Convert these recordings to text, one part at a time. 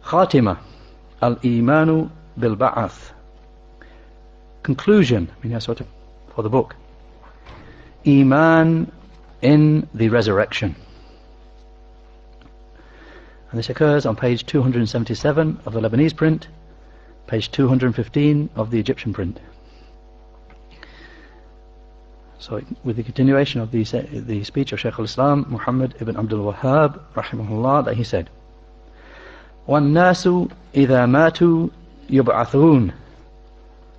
Khatima, al-Eemaan bil-Ba'ath. Conclusion, for the book. Eemaan in the resurrection. And this occurs on page 277 of the Lebanese print, page 215 of the Egyptian print. So, with the continuation of the speech of Shaykh al-Islam Muhammad ibn Abdul Wahhab rahimahullah, that he said, وَالنَّاسُ إِذَا مَاتُوا يُبْعَثُونَ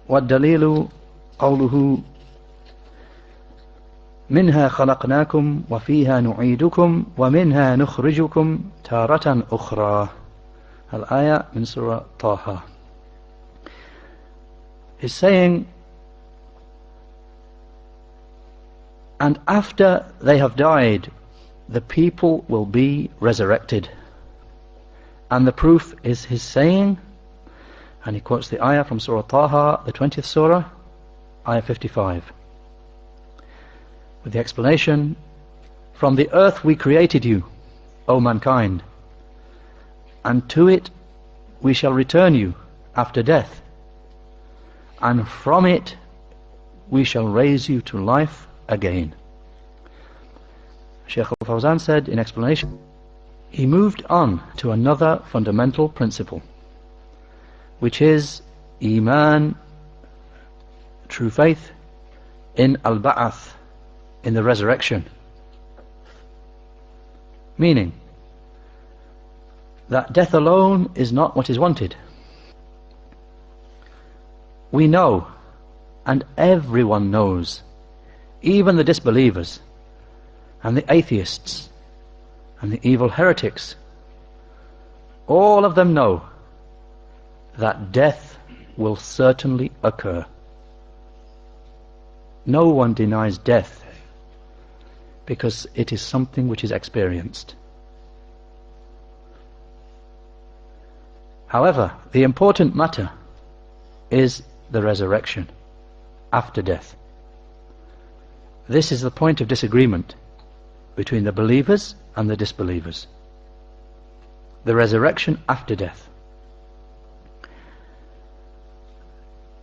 وَالدَّلِيلُ قَوْلُهُ مِنْهَا خَلَقْنَاكُمْ وَفِيهَا نُعِيدُكُمْ وَمِنْهَا نُخْرِجُكُمْ تَارَةً أُخْرَى. Al-Ayah min Surah Taha. Is saying, and after they have died, the people will be resurrected. And the proof is his saying, and he quotes the ayah from Surah Taha, the 20th surah, ayah 55. With the explanation, from the earth we created you, O mankind, and to it we shall return you after death, and from it we shall raise you to life again. Shaykh al-Fawzan said in explanation, he moved on to another fundamental principle, which is Eemaan, true faith, in al-Ba'ath, in the resurrection. Meaning that death alone is not what is wanted. We know, and everyone knows, even the disbelievers and the atheists and the evil heretics, all of them know that death will certainly occur. No one denies death, because it is something which is experienced. However, the important matter is the resurrection after death. This is the point of disagreement between the believers and the disbelievers. The resurrection after death.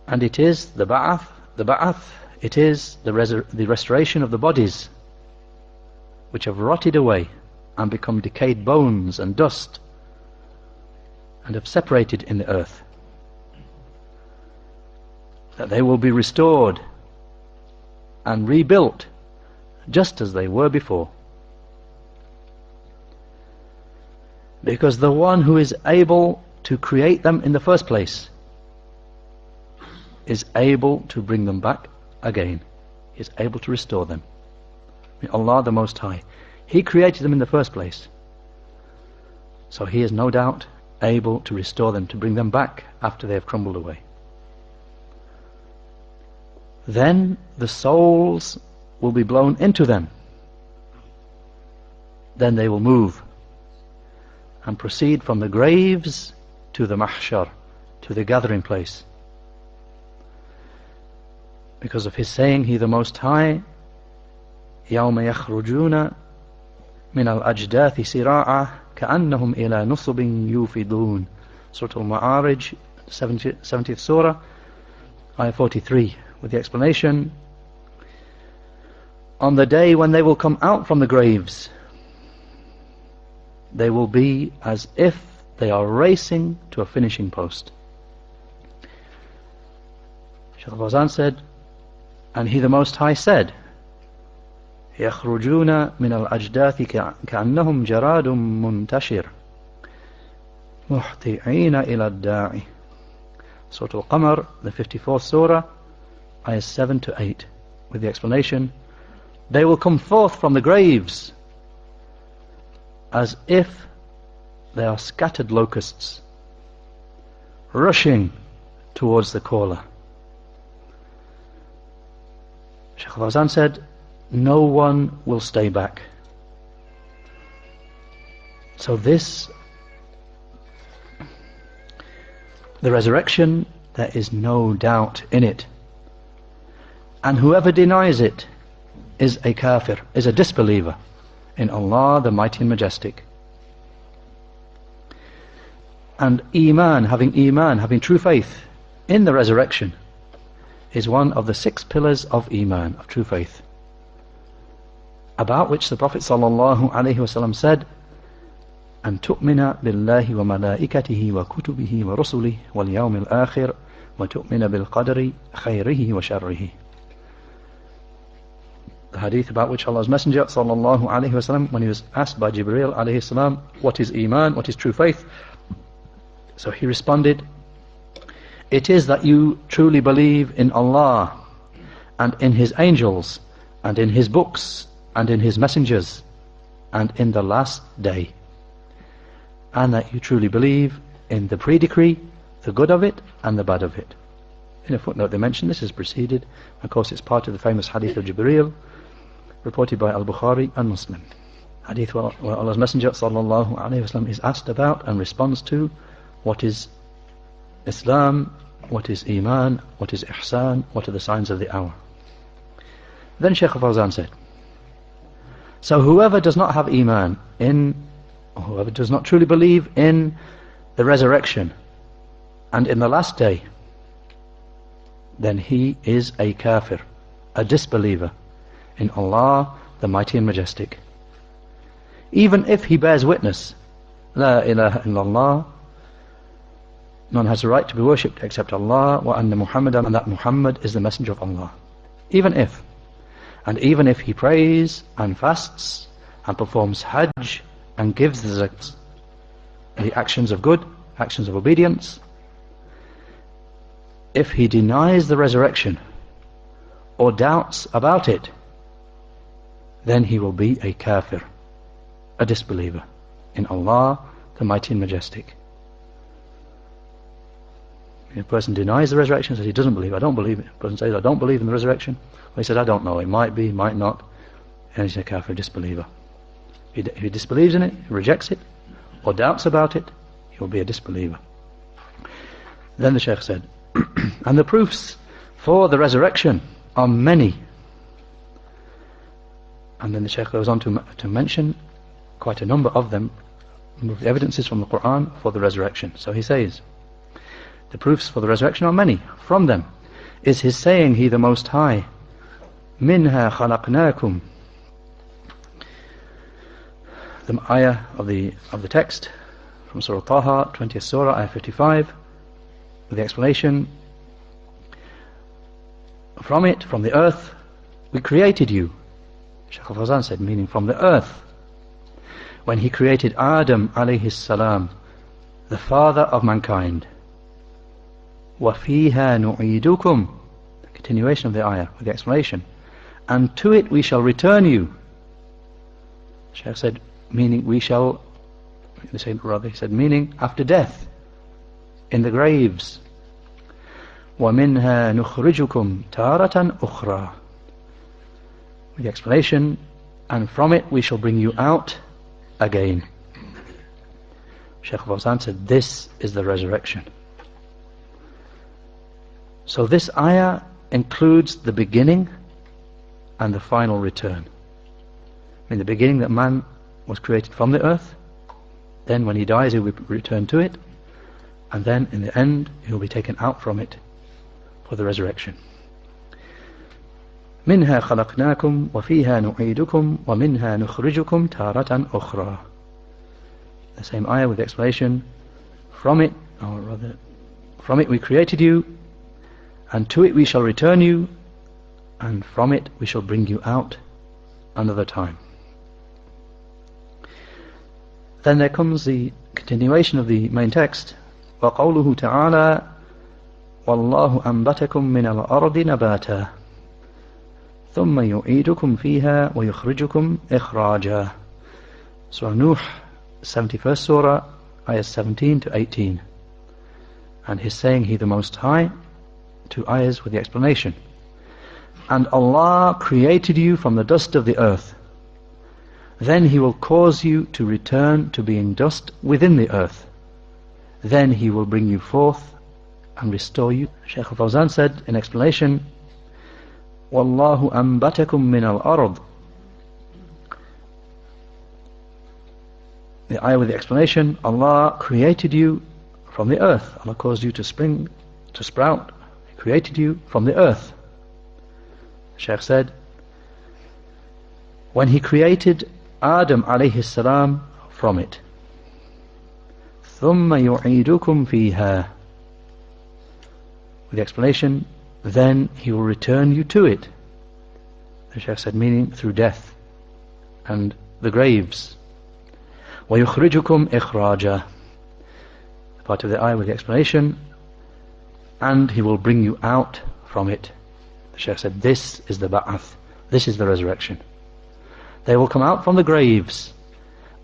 And it is the Ba'ath, it is the restoration of the bodies which have rotted away and become decayed bones and dust and have separated in the earth, that they will be restored and rebuilt just as they were before. Because the one who is able to create them in the first place is able to bring them back again. He is able to restore them. Allah the Most High, He created them in the first place, so He is no doubt able to restore them, to bring them back after they have crumbled away. Then the souls will be blown into them. Then they will move and proceed from the graves to the mahshar, to the gathering place. Because of His saying, He the Most High, يوم يخرجون من الأجداث سراعا كأنهم إلى نصب يوفضون. Surah Al-Ma'arij, 70th Surah, ayah 43, with the explanation, on the day when they will come out from the graves, they will be as if they are racing to a finishing post. Shaykh al-Fawzan said, and He the Most High said, يخرجون من الأجداث كأنهم جراد منتشر محطعين إلى الداعي. Surah Al-Qamar, the 54th Surah, ayahs 7 to 8, with the explanation, they will come forth from the graves as if they are scattered locusts rushing towards the caller. Shaykh al-Fawzan said, no one will stay back. So this, the resurrection, there is no doubt in it. And whoever denies it is a kafir, is a disbeliever in Allah the Mighty and Majestic. And Eemaan, having true faith in the resurrection, is one of the 6 pillars of Eemaan, of true faith, about which the Prophet ﷺ said, أن تؤمن بالله وملائكته وكتبه ورسله واليوم الآخر وتؤمن بالقدر خيره وشره. The hadith about which Allah's Messenger ﷺ, when he was asked by Jibreel alayhi salam, what is Eemaan, what is true faith? So he responded, it is that you truly believe in Allah and in His angels and in His books and in His messengers and in the last day, and that you truly believe in the pre-decree, the good of it and the bad of it. In a footnote they mention this is preceded, of course it's part of the famous hadith of Jibreel reported by Al-Bukhari and Muslim. Hadith where Allah's Messenger sallallahu alayhi wasallam is asked about and responds to what is Islam, what is Eemaan, what is Ihsan, what are the signs of the hour. Then Shaykh Fawzan said, so whoever does not have Eemaan in, or whoever does not truly believe in the resurrection and in the last day, then he is a kafir, a disbeliever in Allah the Mighty and Majestic, even if he bears witness, La ilaha illallah, none has a right to be worshipped except Allah, wa anna Muhammadan, and that Muhammad is the messenger of Allah. Even if he prays and fasts and performs hajj and gives the zakah, the actions of good, actions of obedience, if he denies the resurrection or doubts about it, then he will be a kafir, a disbeliever in Allah the Mighty and Majestic. If a person denies the resurrection, says he doesn't believe, I don't believe it. A person says I don't believe in the resurrection, or he says I don't know, it might be, might not, and he's a kafir, disbeliever. If he disbelieves in it, rejects it, or doubts about it, he will be a disbeliever. Then the Shaykh said, and the proofs for the resurrection are many. And then the Shaykh goes on to mention quite a number of them, the evidences from the Quran for the resurrection. So he says, the proofs for the resurrection are many. From them is his saying, He the Most High, Minha khalaqnakum. The ayah of the text from Surah Taha, 20th Surah, ayah 55, with the explanation, from it, from the earth, we created you. Shaykh al-Fawzan said, meaning from the earth. When he created Adam alayhi salam, the father of mankind. وَفِيهَا نُعِيدُكُمْ, the continuation of the ayah with the explanation, and to it we shall return you. Shaykh said, meaning we shall, he said meaning after death, in the graves. وَمِنْهَا نُخْرِجُكُمْ تَارَةً أُخْرَى, with the explanation, and from it we shall bring you out again. Shaykh Fawzan said, this is the resurrection. So this ayah includes the beginning and the final return. In the beginning, that man was created from the earth, then when he dies he will return to it, and then in the end he will be taken out from it for the resurrection. منها خلقناكم وفيها نعيدكم ومنها نخرجكم تارة أخرى. The same ayah with the explanation, from it we created you, and to it we shall return you, and from it we shall bring you out another time. Then there comes the continuation of the main text, وَقَوْلُهُ تَعَالَى وَاللَّهُ أَنْبَتَكُم مِّنَ الْأَرْضِ نَبَاتًا ثُمَّ يُعِيدُكُم فِيهَا وَيُخْرِجُكُم إِخْرَاجًا. Surah Nuh, 71st Surah, ayahs 17 to 18. And his saying, He the Most High, 2 ayahs with the explanation. And Allah created you from the dust of the earth. Then He will cause you to return to being dust within the earth. Then He will bring you forth and restore you. Shaykh al-Fawzan said in explanation, وَاللَّهُ أَنْبَتَكُم مِّنَ الْأَرْضِ. The ayah with the explanation, Allah created you from the earth. Allah caused you to spring, to sprout. He created you from the earth. The Shaykh said, when he created Adam alayhi salam from it, ثُمَّ يُعِيدُكُمْ فِيهَا, with the explanation, then he will return you to it. The Shaykh said, meaning through death and the graves. وَيُخْرِجُكُمْ إِخْرَاجًا, part of the ayah with the explanation, and he will bring you out from it. The Shaykh said, this is the ba'ath, this is the resurrection. They will come out from the graves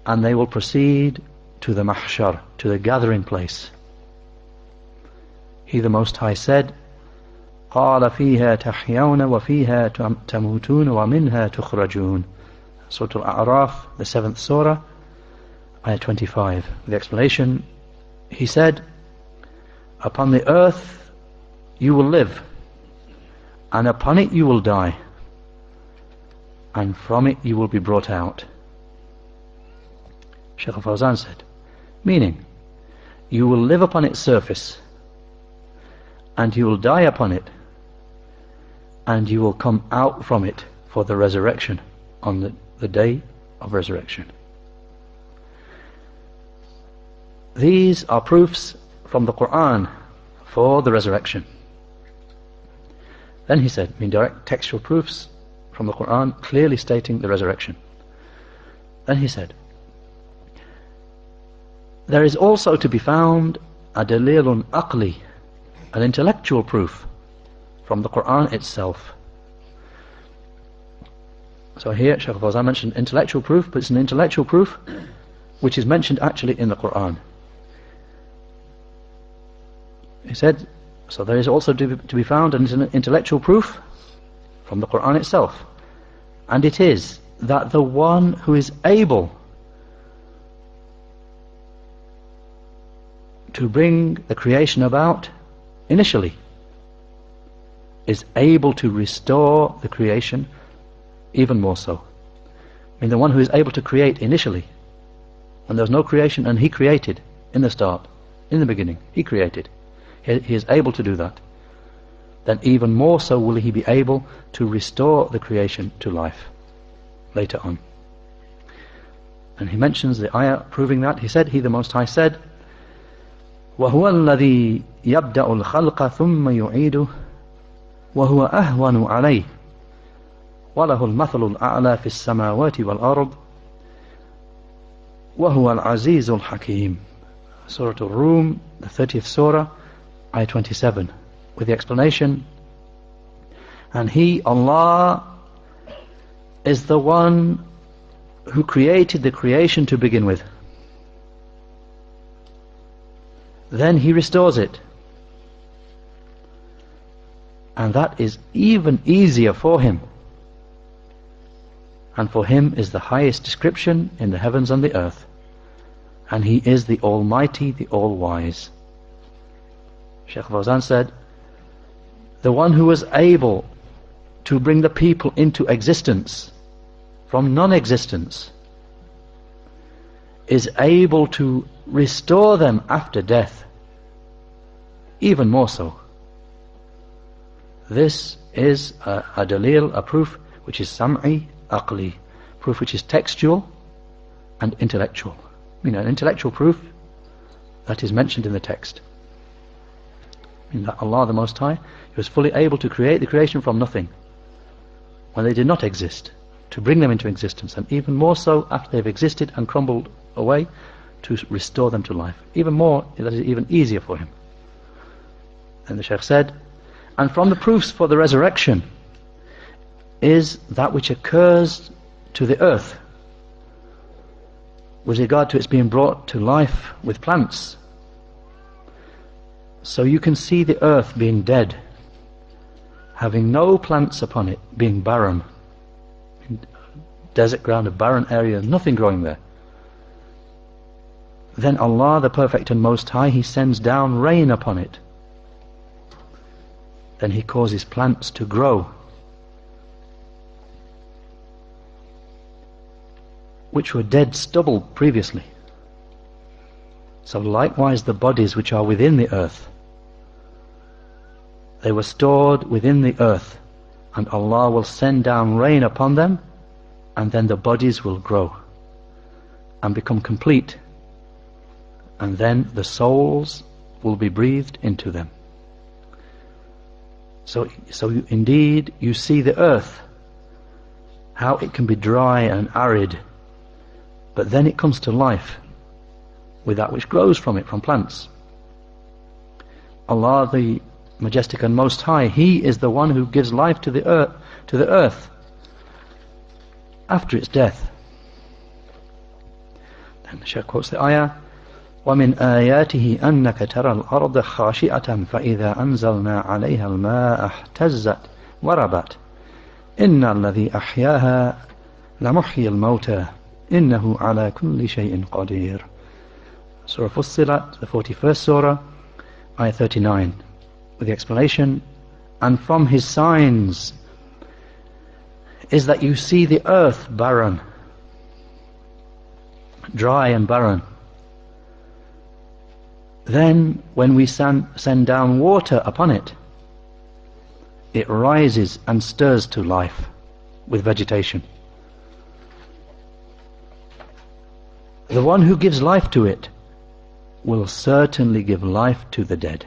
and they will proceed to the mahshar, to the gathering place. He the Most High said, قَالَ فِيهَا تَحْيَوْنَ وَفِيهَا تَمُوتُونَ وَمِنْهَا تُخْرَجُونَ, Surah Al-A'raf, the 7th surah, ayah 25. The explanation, he said, upon the earth you will live, and upon it you will die, and from it you will be brought out. Shaykh al-Fawzan said, meaning, you will live upon its surface, and you will die upon it, and you will come out from it for the resurrection on the day of resurrection. These are proofs from the Quran for the resurrection. Then he said, direct textual proofs from the Quran clearly stating the resurrection. Then he said, there is also to be found a dalilun aqli, an intellectual proof from the Quran itself. So here Shaykh al-Fawzan mentioned intellectual proof, but it's an intellectual proof which is mentioned actually in the Quran. He said, so there is also to be found an intellectual proof from the Quran itself, and it is that the one who is able to bring the creation about initially is able to restore the creation even more so. I mean, the one who is able to create initially, when there was no creation and he created in the start, in the beginning, he created. He is able to do that. Then even more so will he be able to restore the creation to life later on. And he mentions the ayah proving that. He said, he the Most High said, وَهُوَ الَّذِي يَبْدَأُ الْخَلْقَ ثُمَّ يُعِيدُهُ وَهُوَ أَهْوَنُ عَلَيْهِ وَلَهُ الْمَثَلُ الْأَعْلَى فِي السَّمَاوَاتِ وَالْأَرْضِ وَهُوَ الْعَزِيزُ الْحَكِيمُ, Surah Al-Rum, the 30th surah, ayah 27, with the explanation, and he, Allah, is the one who created the creation to begin with. Then he restores it, and that is even easier for him, and for him is the highest description in the heavens and the earth, and he is the Almighty, the All-Wise. Shaykh Fawzan said, the one who was able to bring the people into existence from non-existence is able to restore them after death even more so. This is a dalil, a proof which is sam'i aqli, proof which is textual and intellectual. An intellectual proof that is mentioned in the text. That Allah the Most High, He was fully able to create the creation from nothing, when they did not exist, to bring them into existence, and even more so after they've existed and crumbled away, to restore them to life. Even more, that is even easier for Him. And the Shaykh said, and from the proofs for the resurrection is that which occurs to the earth with regard to its being brought to life with plants. So you can see the earth being dead, having no plants upon it, being barren. Desert ground, a barren area, nothing growing there. Then Allah, the Perfect and Most High, He sends down rain upon it. Then He causes plants to grow, which were dead stubble previously. So likewise the bodies which are within the earth, they were stored within the earth, and Allah will send down rain upon them, and then the bodies will grow and become complete, and then the souls will be breathed into them. So indeed you see the earth, how it can be dry and arid, but then it comes to life with that which grows from it, from plants. Allah the Majestic and Most High, He is the one who gives life to the earth after its death. Then the Shaykh quotes the ayah, وَمِنْ آيَاتِهِ أَنَّكَ تَرَى الْأَرْضَ خَاشِئَةً فَإِذَا أَنزَلْنَا عَلَيْهَا الْمَاءَ اهْتَزَّتْ وَرَبَتْ إِنَّ الَّذِي أَحْيَاهَا لَمُحْيِي الْمَوْتَى إِنَّهُ عَلَى كُلِّ شَيْءٍ قَدِيرٌ. Surah Fussilat, the 41st surah, ayah 39, with the explanation, and from His signs is that you see the earth barren, dry and barren. Then when we send down water upon it, it rises and stirs to life with vegetation. The one who gives life to it will certainly give life to the dead.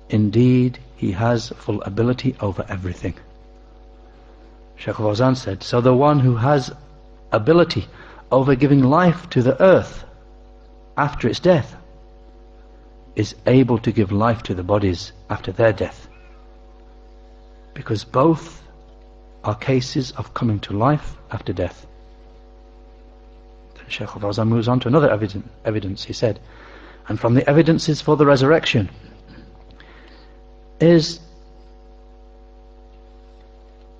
Indeed, He has full ability over everything. Shaykh Fawzan said, so the one who has ability over giving life to the earth after its death is able to give life to the bodies after their death, because both are cases of coming to life after death. Then Shaykh Fawzan moves on to another evidence. He said, and from the evidences for the resurrection is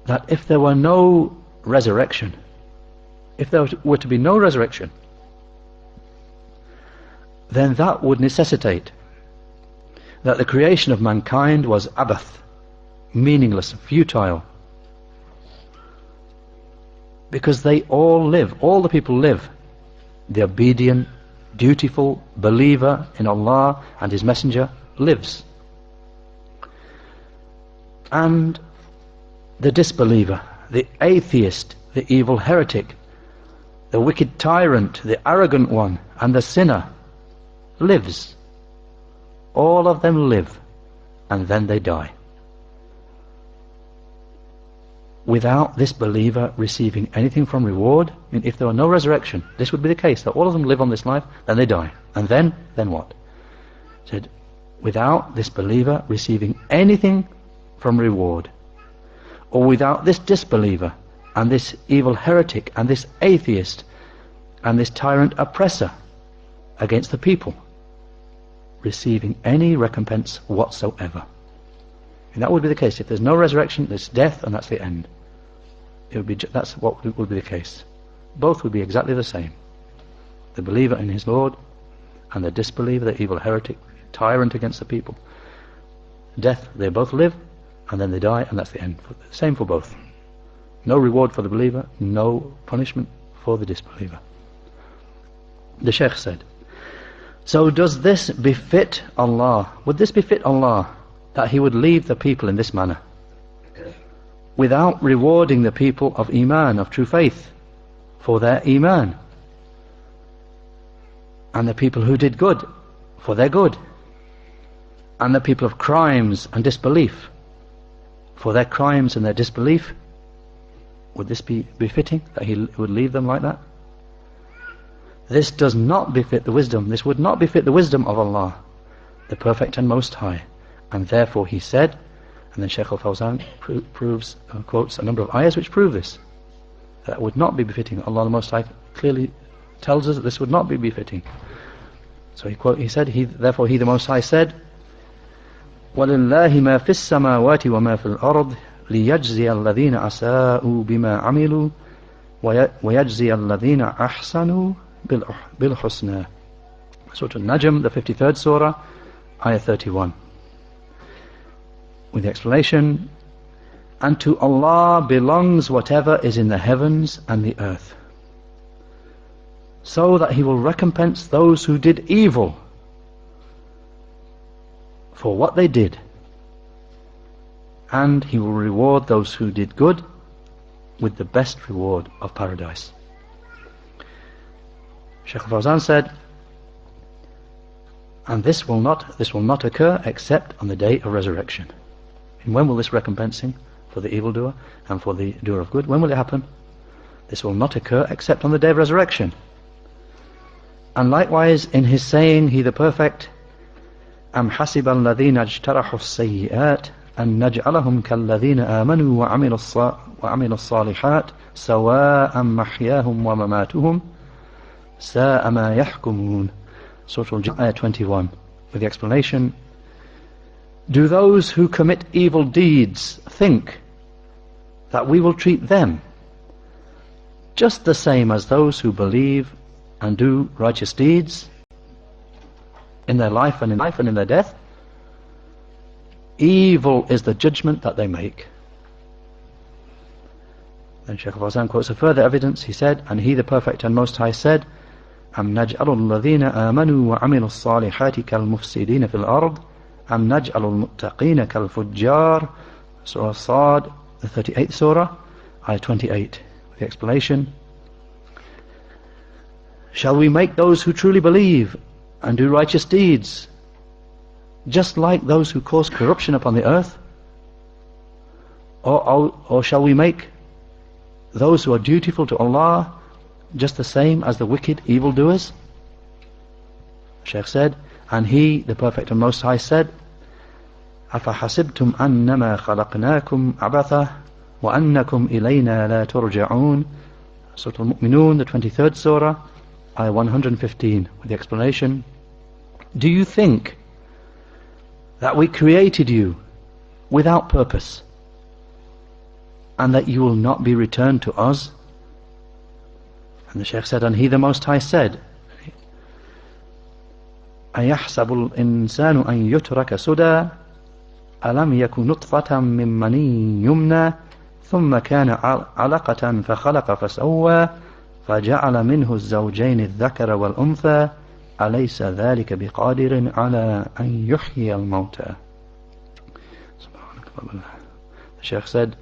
that if there were no resurrection, if there were to be no resurrection, then that would necessitate that the creation of mankind was abath, meaningless, futile, because they all live, all the people live, the obedient, dutiful believer in Allah and His Messenger lives, and the disbeliever, the atheist, the evil heretic, the wicked tyrant, the arrogant one, and the sinner lives. All of them live, and then they die, without this believer receiving anything from reward. I mean, if there were no resurrection, this would be the case, that all of them live on this life, then they die, and then what? He said, without this believer receiving anything from reward, or without this disbeliever and this evil heretic and this atheist and this tyrant oppressor against the people receiving any recompense whatsoever. And that would be the case. If there's no resurrection, there's death, and that's the end. It would be that's what would be the case. Both would be exactly the same. The believer in his Lord and the disbeliever, the evil heretic, tyrant against the people. Death, they both live, and then they die, and that's the end. Same for both. No reward for the believer, no punishment for the disbeliever. The Shaykh said, so does this befit Allah? Would this befit Allah, that He would leave the people in this manner, without rewarding the people of Eemaan, of true faith, for their Eemaan, and the people who did good for their good, and the people of crimes and disbelief for their crimes and their disbelief? Would this be befitting, that He would leave them like that? This does not befit the wisdom. This would not befit the wisdom of Allah, the Perfect and Most High. And therefore He said, and then Shaykh al-Fawzan quotes a number of ayahs which prove this, that would not be befitting. Allah the Most High clearly tells us that this would not be befitting. So he said, therefore He the Most High said, وَلِلَّهِ مَا فِي السَّمَاوَاتِ وَمَا فِي الْأَرْضِ لِيَجْزِيَ الَّذِينَ أَسَاءُوا بِمَا عَمِلُوا وَيَجْزِيَ الَّذِينَ أَحْسَنُوا بِالْحُسْنَى. Surah An-Najm, the 53rd surah, ayah 31. With the explanation, and to Allah belongs whatever is in the heavens and the earth. so that he will recompense those who did evil for what they did, and he will reward those who did good with the best reward of paradise. Shaykh Fawzan said, and this will not occur except on the day of resurrection. And when will this recompensing for the evildoer and for the doer of good, when will it happen? This will not occur except on the day of resurrection. And likewise in his saying, He the Perfect, أَمْ حَسِبَ الَّذِينَ اجْتَرَحُوا السَّيِّئَاتِ أَنْ نَجْعَلَهُمْ كَالَّذِينَ آمَنُوا وَعَمِلُوا الصَّالِحَاتِ سَوَاءً مَحْيَاهُمْ وَمَمَاتُهُمْ سَاءَ مَا يَحْكُمُونَ. Surah Al-Ayah 21, with the explanation, do those who commit evil deeds think that we will treat them just the same as those who believe and do righteous deeds in their life and in their death? Evil is the judgment that they make. Then Shaykh Fawzan quotes a further evidence. He said, and He the Perfect and Most High said, أَمْ نَجْعَلُ الَّذِينَ آمَنُوا وَعَمِلُوا الصَّالِحَاتِ كَالْمُفْسِدِينَ فِي الْأَرْضِ أَمْ نَجْعَلُ الْمُتَّقِينَ كَالْفُجَّارِ. Surah Sad, the 38th Surah, Ayah 28. The explanation, shall we make those who truly believe and do righteous deeds just like those who cause corruption upon the earth? Or shall we make those who are dutiful to Allah just the same as the wicked evildoers? Shaykh said, and He, the Perfect and Most High, said, أَفَحَسِبْتُمْ أَنَّمَا خَلَقْنَاكُمْ عَبَثًا وَأَنَّكُمْ إِلَيْنَا لَا تُرْجَعُونَ. Surah Al-Mu'minun, the 23rd Surah, Ayah 115, with the explanation, do you think that we created you without purpose and that you will not be returned to us? And the Shaykh said, and He the Most High said, أَيَحْسَبُ الْإِنسَانُ أَن يُتْرَكَ سُدًى أَلَمْ يَكُ نُطْفَةً مِّن مَّنِيٍّ يُمْنَى ثُمَّ كَانَ عَلَقَةً فَخَلَقَ فَسَوَّى فَجَعَلَ مِنْهُ الزَّوْجَيْنِ الذَّكَرَ وَالْأُنثَى أَلَيْسَ ذَلِكَ بِقَادِرٍ عَلَى أَن يُحْيِيَ الْمَوْتَى. The Shaykh said,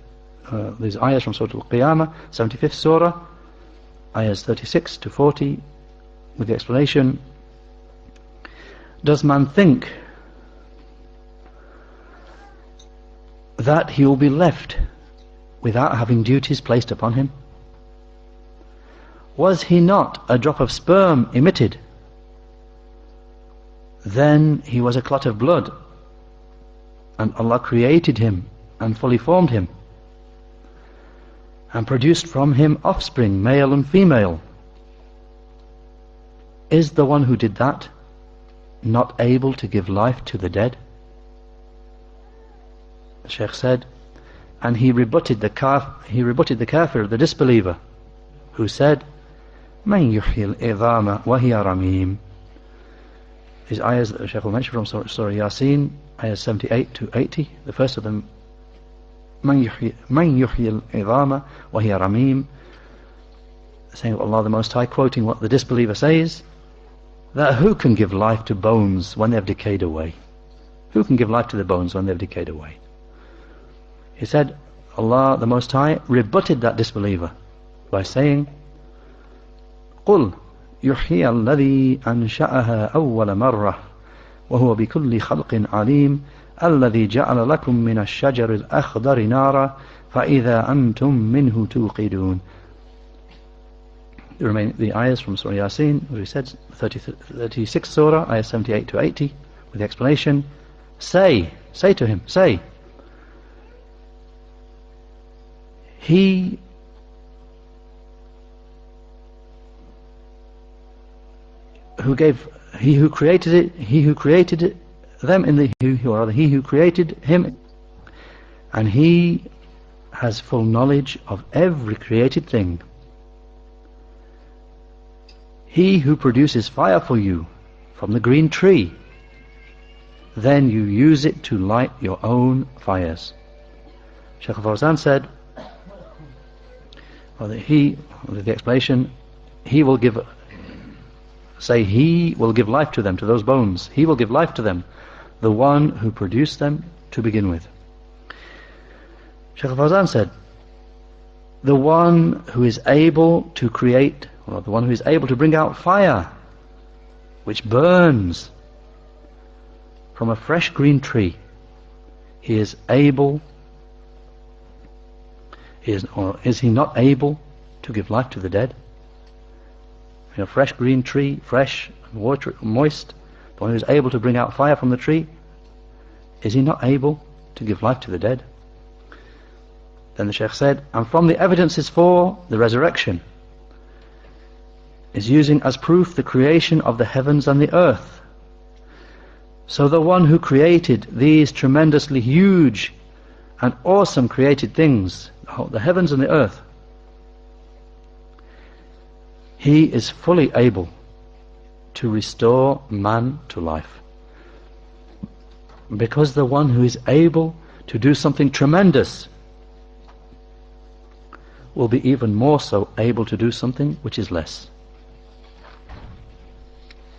these ayahs from Surah Al-Qiyamah, 75th Surah, ayahs 36 to 40, with the explanation, does man think that he will be left without having duties placed upon him? Was he not a drop of sperm emitted? Then he was a clot of blood, and Allah created him and fully formed him and produced from him offspring, male and female. Is the one who did that not able to give life to the dead? The Shaykh said, and he rebutted the kafir, the disbeliever, who said, مَنْ يُحْيِي الْإِظَامَ وَهِيَ رَمِيمٌ. These ayahs that the Shaykh will mention from Surah Yasin, ayahs 78 to 80, the first of them, مَنْ يُحْيِي الْإِظَامَ وَهِيَ رَمِيمٌ, saying of Allah the Most High, quoting what the disbeliever says, that who can give life to bones when they have decayed away? Who can give life to the bones when they have decayed away? He said, Allah the Most High rebutted that disbeliever by saying, قُلْ يُحْيِي الَّذِي أَنْشَأَهَا أَوَّلَ مَرَّةٍ وَهُوَ بِكُلِّ خَلْقٍ عَلِيمٌ الَّذِي جَعَلَ لَكُم مِّنَ الشَّجَرِ الْأَخْضَرِ نَارًا فَإِذَا أَنْتُم مِّنْهُ تُوقِدُونَ. The ayahs from Surah Yasin, as we said, 36th Surah, ayah 78 to 80, with the explanation, say to him, say, He who created him, and He has full knowledge of every created thing. He who produces fire for you from the green tree, then you use it to light your own fires. Shaykh Fawzan said, the explanation, He will give say He will give life to them, to those bones. He will give life to them, the one who produced them to begin with. Shaykh Fawzan said, the one who is able to create, or the one who is able to bring out fire which burns from a fresh green tree, He is able, or is He not able to give life to the dead? In a fresh green tree, fresh and water, moist, the one who is able to bring out fire from the tree, is He not able to give life to the dead? Then the Shaykh said, and from the evidences for the resurrection is using as proof the creation of the heavens and the earth. So the one who created these tremendously huge and awesome created things, the heavens and the earth, He is fully able to restore man to life. Because the one who is able to do something tremendous will be even more so able to do something which is less.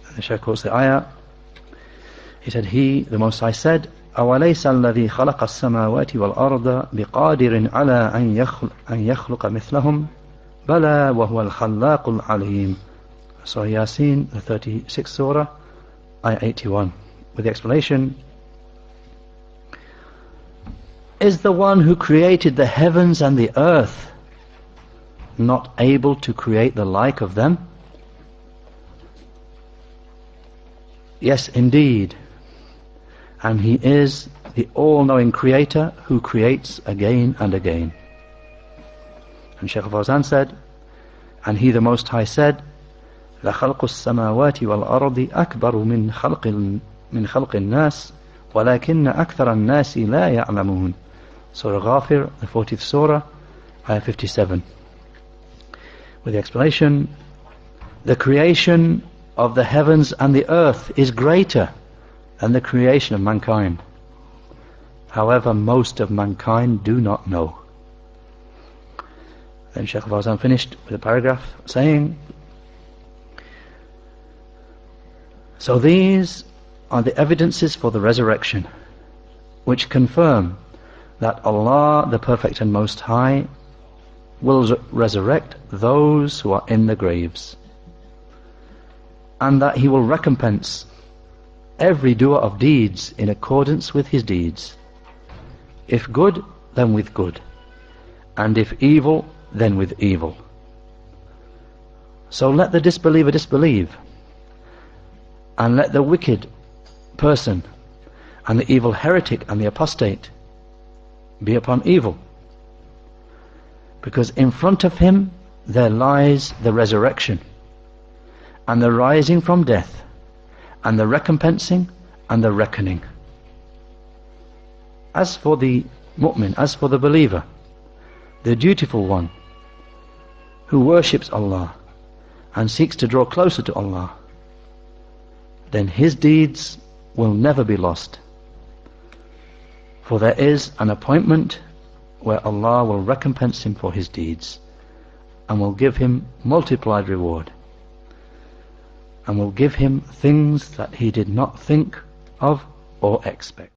And the Shaykh quotes the ayah. He said, He, the Most High, said, أَوَلَيْسَ الَّذِي خَلَقَ السَّمَاوَاتِ وَالْأَرْضَ بِقَادِرٍ عَلَىٰ أَنْ يَخْلُقَ مِثْلَهُمْ بَلَى وَهُوَ الْخَلَّاقُ الْعَلِيمُ. Surah Yasin, the 36th Surah, ayah 81. With the explanation, is the one who created the heavens and the earth not able to create the like of them? Yes, indeed. And He is the all-knowing Creator who creates again and again. And Shaykh Fawzan said, and He, the Most High, said, لَخَلْقُ السَّمَاوَاتِ وَالْأَرْضِ أَكْبَرُ مِنْ خَلْقِ النَّاسِ وَلَكِنَّ أَكْثَرَ النَّاسِ لَا يَعْلَمُونَ. Surah Ghafir, the 40th Surah, ayah 57. With the explanation, the creation of the heavens and the earth is greater than the creation of mankind. However, most of mankind do not know. Then Shaykh Fawzan finished with a paragraph saying, so these are the evidences for the resurrection, which confirm that Allah, the Perfect and Most High, will resurrect those who are in the graves, and that He will recompense every doer of deeds in accordance with his deeds. If good, then with good, and if evil, then with evil. So let the disbeliever disbelieve, and let the wicked person and the evil heretic and the apostate be upon evil, because in front of him there lies the resurrection and the rising from death and the recompensing and the reckoning. As for the mu'min, as for the believer, the dutiful one who worships Allah and seeks to draw closer to Allah, then his deeds will never be lost, for there is an appointment where Allah will recompense him for his deeds and will give him multiplied reward, and will give him things that he did not think of or expect.